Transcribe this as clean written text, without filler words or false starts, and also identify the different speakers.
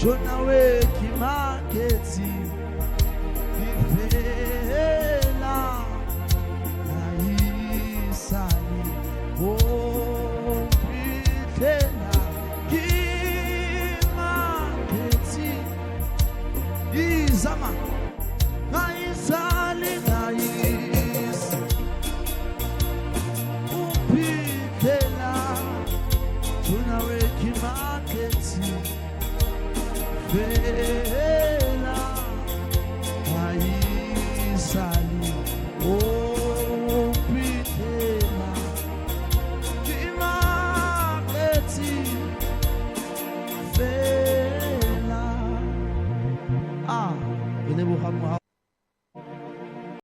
Speaker 1: Tonawe kimaketi ifela na isali ompitela kimaketi izama na isali na isi ompitela tonawe kimaketi